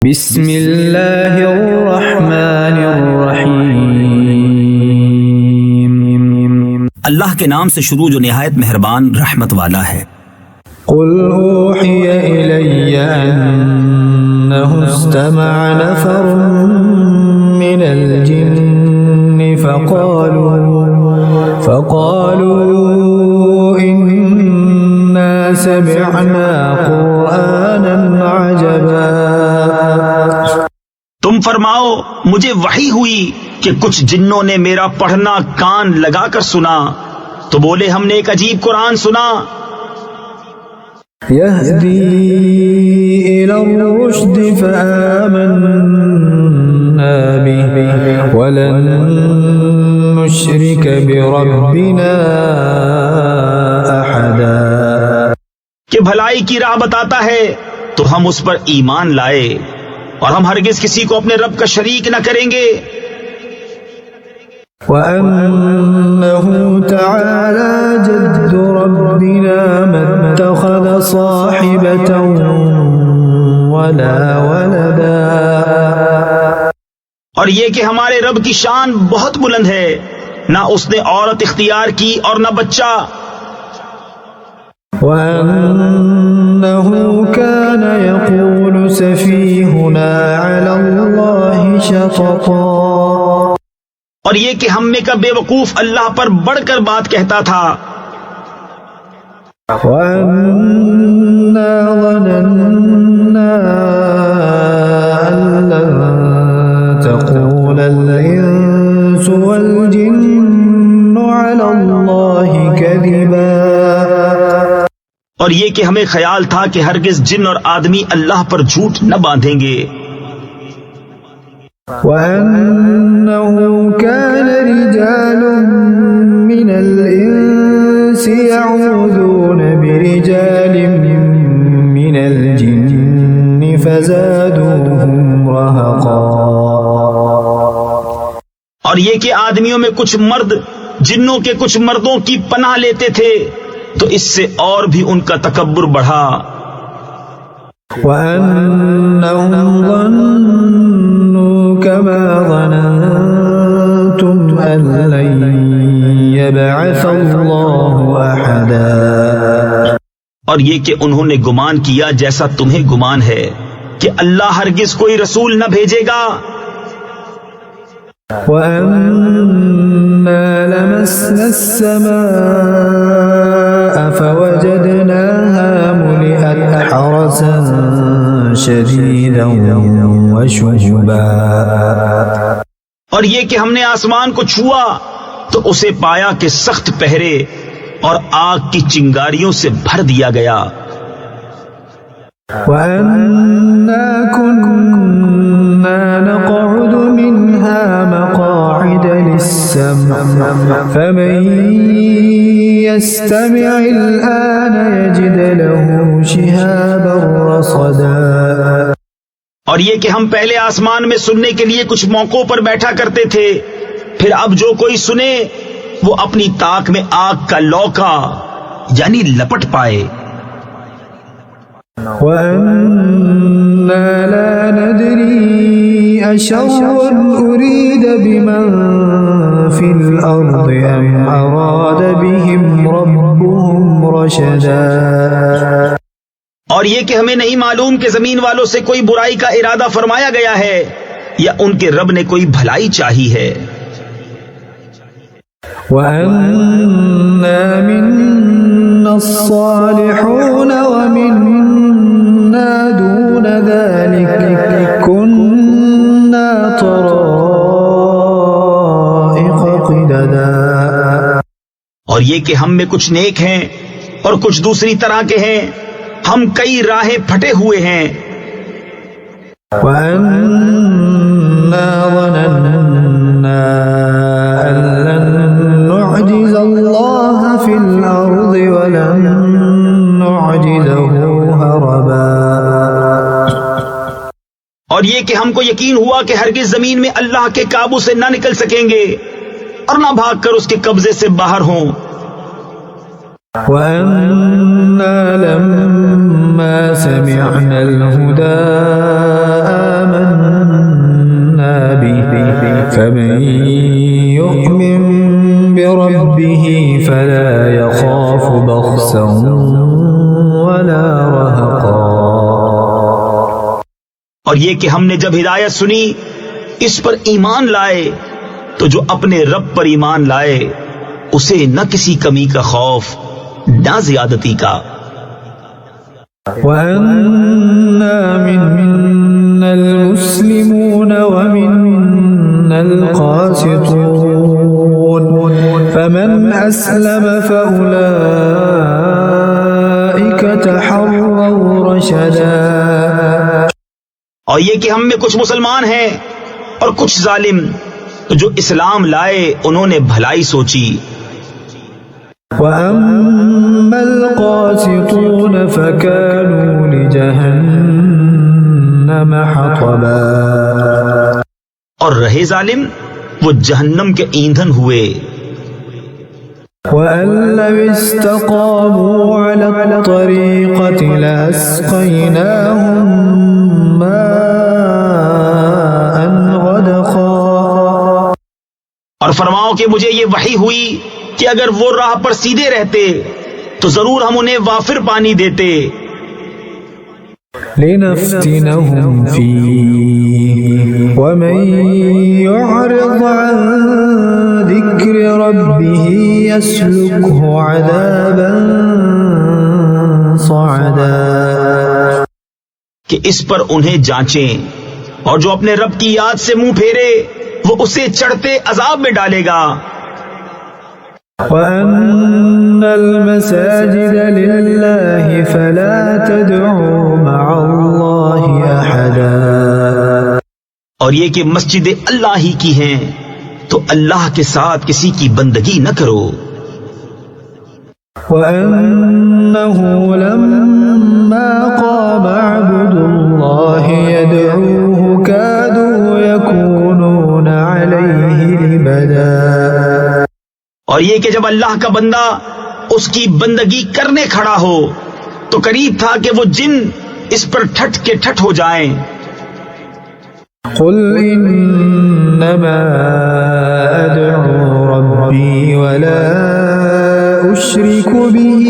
بسم اللہ الرحمن الرحیم، اللہ کے نام سے شروع جو نہایت مہربان رحمت والا ہے۔ قل اوحی الی انہ استمع نفر من الجن فقالوا انا سمعنا قرآنا عجبا۔ تم فرماؤ مجھے وحی ہوئی کہ کچھ جنوں نے میرا پڑھنا کان لگا کر سنا، تو بولے ہم نے ایک عجیب قرآن سنا۔ يهدي إلى الرشد فآمنا به ولن نشرك بربنا أحدا۔ کہ بھلائی کی راہ بتاتا ہے تو ہم اس پر ایمان لائے اور ہم ہرگز کسی کو اپنے رب کا شریک نہ کریں گے۔ وَأَنَّهُ تَعَالَى جَدُّ رَبِّنَا مَا اتَّخَذَ صَاحِبَةً وَلَا وَلَدًا۔ اور یہ کہ ہمارے رب کی شان بہت بلند ہے، نہ اس نے عورت اختیار کی اور نہ بچہ۔ وَأَنَّهُ كَانَ يَقُولُ سَفِيهُنَا عَلَى اللَّهِ شَطَطًا۔ اور یہ کہ ہم میں کا بے وقوف اللہ پر بڑھ کر بات کہتا تھا۔ وَأَنَّا ظَنَنَّا أَن لَّن تَقُولَ الْإِنسُ وَالْجِنُّ عَلَى اللَّهِ كَذِبًا۔ اور یہ کہ ہمیں خیال تھا کہ ہرگز جن اور آدمی اللہ پر جھوٹ نہ باندھیں گے۔ وَأَنَّهُ كَانَ رِجَالٌ مِّنَ الْإِنسِ يَعُوذُونَ بِرِجَالٍ مِّنَ الْجِنِّ فَزَادُوهُمْ رَهَقًا۔ اور یہ کہ آدمیوں میں کچھ مرد جنوں کے کچھ مردوں کی پناہ لیتے تھے تو اس سے اور بھی ان کا تکبر بڑھا۔ وَأَنَّهُمْ ظَنُّوا كَمَا ظَنَنتُمْ أَن لَّن يَبْعَثَ اللَّهُ أَحَدًا۔ اور یہ کہ انہوں نے گمان کیا جیسا تمہیں گمان ہے کہ اللہ ہرگز کوئی رسول نہ بھیجے گا۔ وَأَنَّا لَمَسْنَا السَّمَاءَ فَوَجَدْنَاهَا مُلِئَتْ حَرَسًا شَدِيدًا وَشُهُبًا۔ اور یہ کہ ہم نے آسمان کو چھوا تو اسے پایا کہ سخت پہرے اور آگ کی چنگاریوں سے بھر دیا گیا۔ وَأَنَّا كُنَّا نَقْعُدُ مِنْهَا مَقَاعِدَ لِلسَّمْعِ فَمَن يَسْتَمِعِ الْآنَ يَجِدْ لَهُ شِهَابًا رَّصَدًا۔ اور یہ کہ ہم پہلے آسمان میں سننے کے لیے کچھ موقعوں پر بیٹھا کرتے تھے، پھر اب جو کوئی سنے وہ اپنی تاک میں آگ کا لوکا یعنی لپٹ پائے۔ وَأَنَّا لَا نَدْرِي أَشَرٌّ أُرِيدَ بِمَن فِي الْأَرْضِ أَمْ أَرَادَ بِهِمْ رَبُّهُمْ رَشَدًا۔ اور یہ کہ ہمیں نہیں معلوم کہ زمین والوں سے کوئی برائی کا ارادہ فرمایا گیا ہے یا ان کے رب نے کوئی بھلائی چاہی ہے۔ وَأَنَّا مِنَّا الصَّالِحُونَ وَمِنَّا دُونَ ذَلِكَ كُنَّا طَرَائِقَ قِدَدًا۔ اور یہ کہ ہم میں کچھ نیک ہیں اور کچھ دوسری طرح کے ہیں، ہم کئی راہیں پھٹے ہوئے ہیں۔ وَأَنَّا ظَنَنَّا أَن لَّن نُّعْجِزَ اللَّهَ فِي الْأَرْضِ وَلَن نُّعْجِزَهُ هَرَبًا۔ اور یہ کہ ہم کو یقین ہوا کہ ہرگز زمین میں اللہ کے قابو سے نہ نکل سکیں گے اور نہ بھاگ کر اس کے قبضے سے باہر ہوں۔ وَأَنَّا لَمَّا سَمِعْنَا الْهُدَىٰ فمن يؤمن بربه فلا يخاف بخسا ولا رهقا. اور یہ کہ ہم نے جب ہدایت سنی اس پر ایمان لائے تو جو اپنے رب پر ایمان لائے اسے نہ کسی کمی کا خوف نہ زیادتی کا. وَأَنَّا مِنَّا الْمُسْلِمُونَ وَمِنَّا الْقَاسِطُونَ فَمَنْ أَسْلَمَ فَأُولَئِكَ تَحَرَّوْا رَشَدًا. اور یہ کہ ہم میں کچھ مسلمان ہیں اور کچھ ظالم، تو جو اسلام لائے انہوں نے بھلائی سوچی. وَأَمَّا الْقَاسِطُونَ فَكَانُوا لِجَهَنَّمَ حَطَبًا. اور رہے ظالم وہ جہنم کے ایندھن ہوئے. وَأَن لَّوِ اسْتَقَامُوا عَلَى الطَّرِيقَةِ لَأَسْقَيْنَاهُم مَّاءً غَدَقًا. اور فرماؤ کہ مجھے یہ وحی ہوئی کہ اگر وہ راہ پر سیدھے رہتے تو ضرور ہم انہیں وافر پانی دیتے. لِنَفْتِنَهُمْ فِيهِ وَمَن يُعْرِضْ عَن ذِكْرِ رَبِّهِ يَسْلُكْهُ عَذَابًا صَعَدًا. کہ اس پر انہیں جانچیں اور جو اپنے رب کی یاد سے منہ پھیرے وہ اسے چڑھتے عذاب میں ڈالے گا. وَأَنَّ الْمَسَاجِدَ لِلَّهِ فَلَا تَدْعُوا مَعَ اللَّهِ أَحَدًا. اور یہ کہ مسجد اللہ ہی کی ہیں تو اللہ کے ساتھ کسی کی بندگی نہ کرو. وَأَنَّهُ لَمَّا قَامَ عَبْدُ اللَّهِ يَدْعُوهُ كَادُوا يَكُونُونَ عَلَيْهِ لِبَدًا. اور یہ کہ جب اللہ کا بندہ اس کی بندگی کرنے کھڑا ہو تو قریب تھا کہ وہ جن اس پر ٹھٹ کے ٹھٹ ہو جائیں. قُلْ إِنَّمَا أَدْعُو رَبِّي وَلَا أُشْرِكُ بِهِ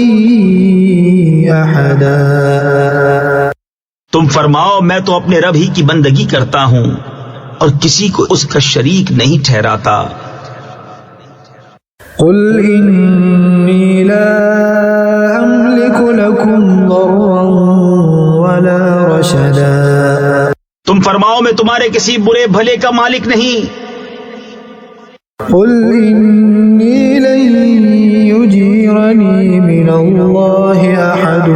أَحَدًا. تم فرماؤ میں تو اپنے رب ہی کی بندگی کرتا ہوں اور کسی کو اس کا شریک نہیں ٹھہراتا. قُلْ إِنِّي لَا أَمْلِكُ لَكُمْ ضَرًّا وَلَا رَشَدًا. تم فرماؤ میں تمہارے کسی برے بھلے کا مالک نہیں. قُلْ إِنِّي لَن يُجِيرَنِي مِنَ اللَّهِ أَحَدٌ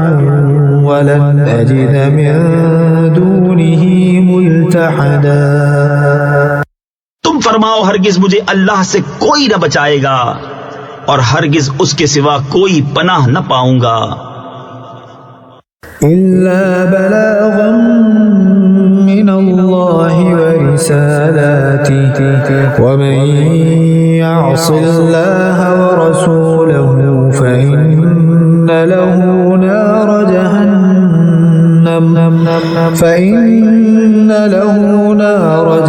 وَلَنْ أَجِدَ مِن دُونِهِ مُلْتَحَدًا. تم فرماؤ ہرگز مجھے اللہ سے کوئی نہ بچائے گا اور ہرگز اس کے سوا کوئی پناہ نہ پاؤں گا. إِلَّا بَلَاغًا مِّنَ اللَّهِ وَرِسَالَاتِهِ وَمَن يَعْصِ اللَّهَ وَرَسُولَهُ فَإِنَّ له نَارَ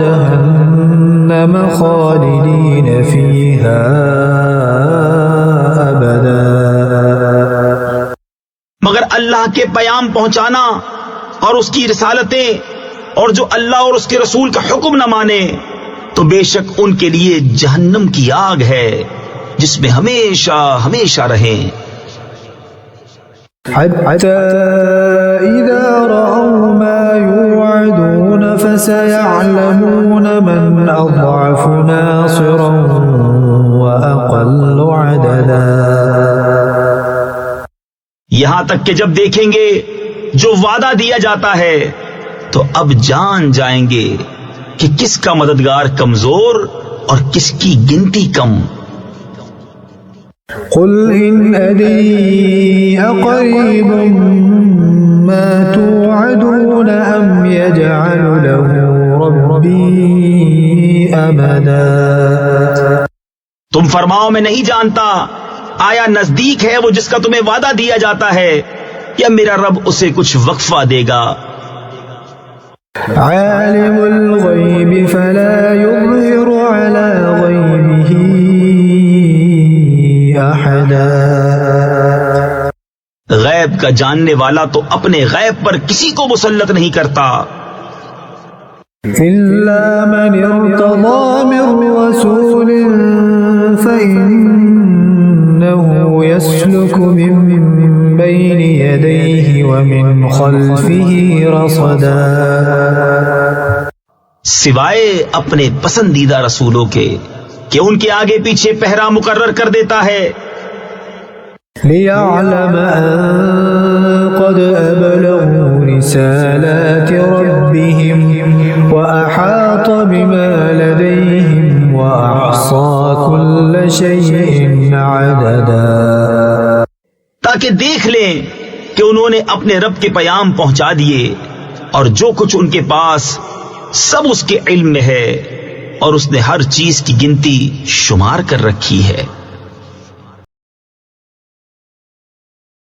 جَهَنَّمَ خَالِدِينَ فِيهَا أَبَدًا. مگر اللہ کے پیام پہنچانا اور اس کی رسالتیں اور جو اللہ اور اس کے رسول کا حکم نہ مانے تو بے شک ان کے لیے جہنم کی آگ ہے جس میں ہمیشہ ہمیشہ رہیں. حتى إذا رأوا ما يوعدون فسيعلمون من أضعف ناصرا وأقل عددا. یہاں تک کہ جب دیکھیں گے جو وعدہ دیا جاتا ہے تو اب جان جائیں گے کہ کس کا مددگار کمزور اور کس کی گنتی کم. قل إن أدري أقريب ما توعدون أم يجعل له ربي أمدا. تم فرماؤ میں نہیں جانتا آیا نزدیک ہے وہ جس کا تمہیں وعدہ دیا جاتا ہے یا میرا رب اسے کچھ وقفہ دے گا. عالم الغیب فلا يظہر کا جاننے والا تو اپنے غیب پر کسی کو مسلط نہیں کرتا إلا من ارتضى من رسول فإنه يسلك من بين يديه ومن خلفه رصدا سوائے اپنے پسندیدہ رسولوں کے کہ ان کے آگے پیچھے پہرا مقرر کر دیتا ہے ليعلم أن قد أبلغوا رسالات ربهم وأحاط بما لديهم وأحصى كل شيء عددا تاکہ دیکھ لیں کہ انہوں نے اپنے رب کے پیام پہنچا دیے اور جو کچھ ان کے پاس سب اس کے علم میں ہے اور اس نے ہر چیز کی گنتی شمار کر رکھی ہے